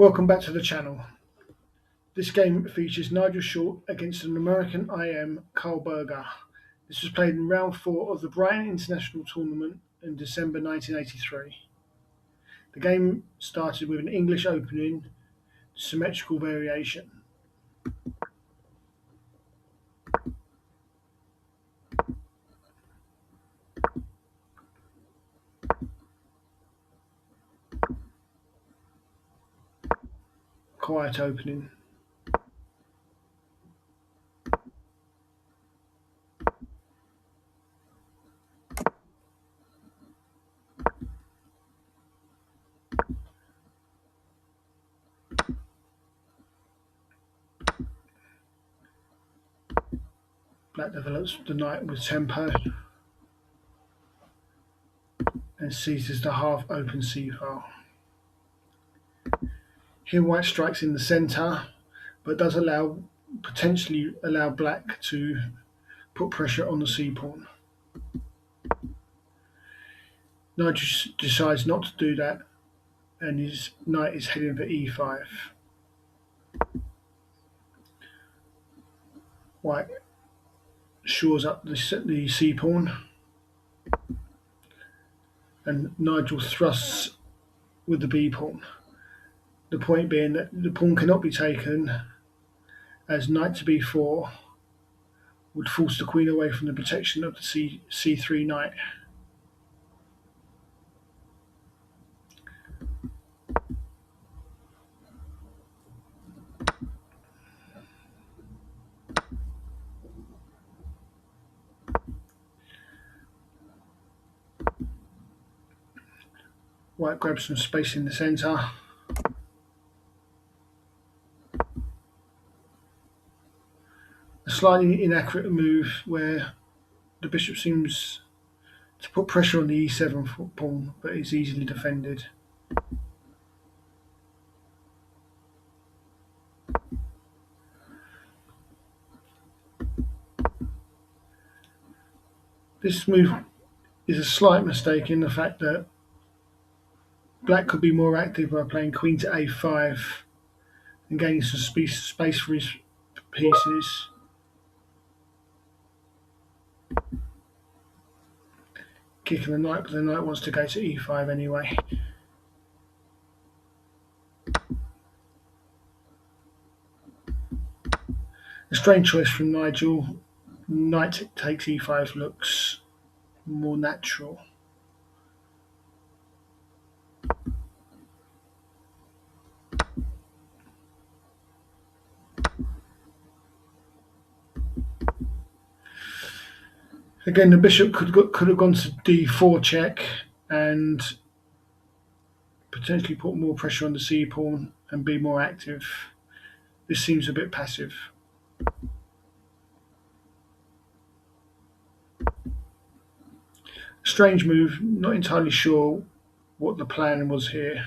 Welcome back to the channel. This game features Nigel Short against an American IM, Karl. This was played in round 4 of the Brighton International Tournament in December 1983. The game started with an English opening, symmetrical variation. Quiet opening. Black develops the knight with tempo and seizes the half open c file. Here white strikes in the centre, but does potentially allow black to put pressure on the c pawn. Nigel decides not to do that, and his knight is heading for e5. White shores up the c pawn, and Nigel thrusts with the b pawn. The point being that the pawn cannot be taken, as knight to b4 would force the queen away from the protection of the c3 knight. White grabs some space in the centre. A slightly inaccurate move where the bishop seems to put pressure on the e7 pawn, but is easily defended. This move is a slight mistake in the fact that black could be more active by playing queen to a5 and gaining some space for his pieces. Kicking the knight, but the knight wants to go to e5 anyway. A strange choice from Nigel. Knight takes e5 looks more natural. Again, the bishop could have gone to d4 check and potentially put more pressure on the c pawn and be more active. This seems a bit passive. Strange move, not entirely sure what the plan was here.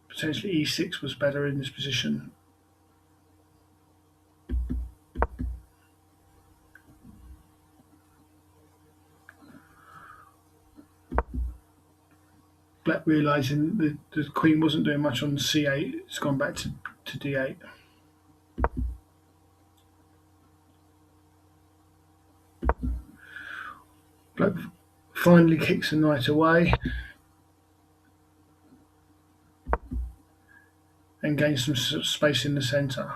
Potentially e6 was better in this position. Black realising the queen wasn't doing much on c8, it's gone back to d8. Black finally kicks the knight away and gains some space in the centre.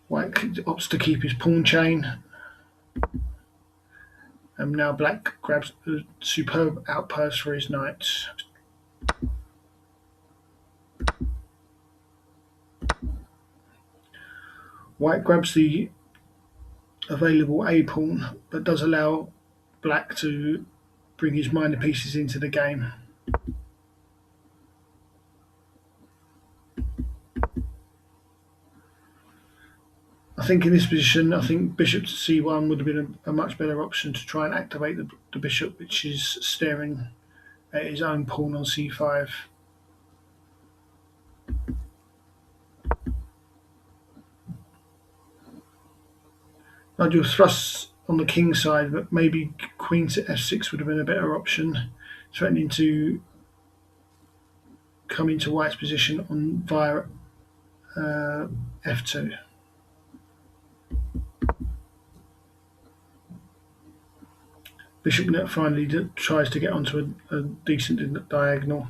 White opts to keep his pawn chain, and now black grabs a superb outpost for his knight. White grabs the available a pawn, but does allow black to bring his minor pieces into the game. I think in this position, bishop to c1 would have been a much better option to try and activate the bishop, which is staring at his own pawn on c5. Nigel thrusts on the king side, but maybe queen to f6 would have been a better option, threatening to come into white's position on via f2. Bishop finally tries to get onto a decent diagonal.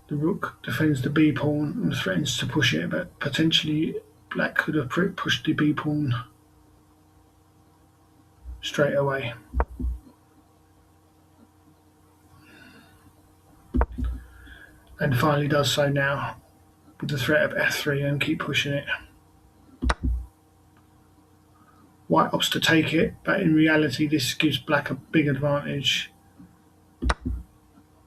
The rook defends the b pawn and threatens to push it, but potentially black could have pushed the b pawn straight away. And finally does so now with the threat of f3 and keep pushing it. White opts to take it, but in reality this gives black a big advantage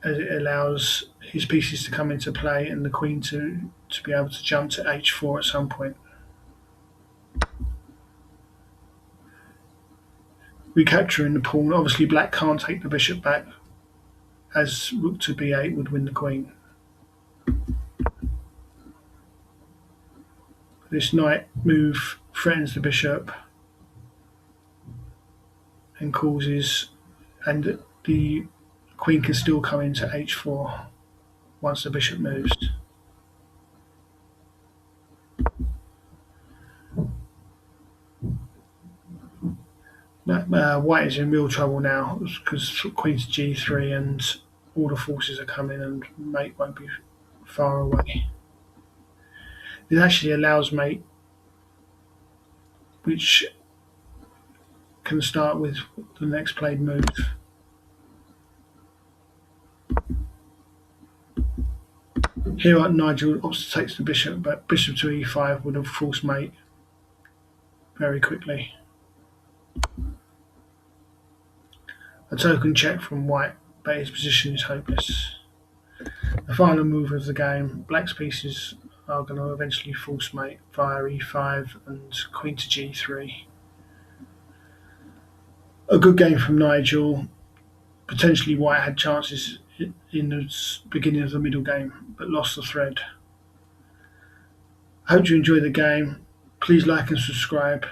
as it allows his pieces to come into play and the queen to be able to jump to h4 at some point. Recapturing the pawn, obviously black can't take the bishop back, as rook to b8 would win the queen. This knight move threatens the bishop and the queen can still come into h4 once the bishop moves. White is in real trouble now because queen to g3 and all the forces are coming and mate won't be far away. It actually allows mate, which can start with the next played move. Here Nigel opts to take the bishop, but bishop to e5 would have forced mate very quickly. A token check from white, but his position is hopeless. The final move of the game, black's pieces are going to eventually force mate via e5 and queen to g3. A good game from Nigel. Potentially white had chances in the beginning of the middle game, but lost the thread. I hope you enjoy the game. Please like and subscribe.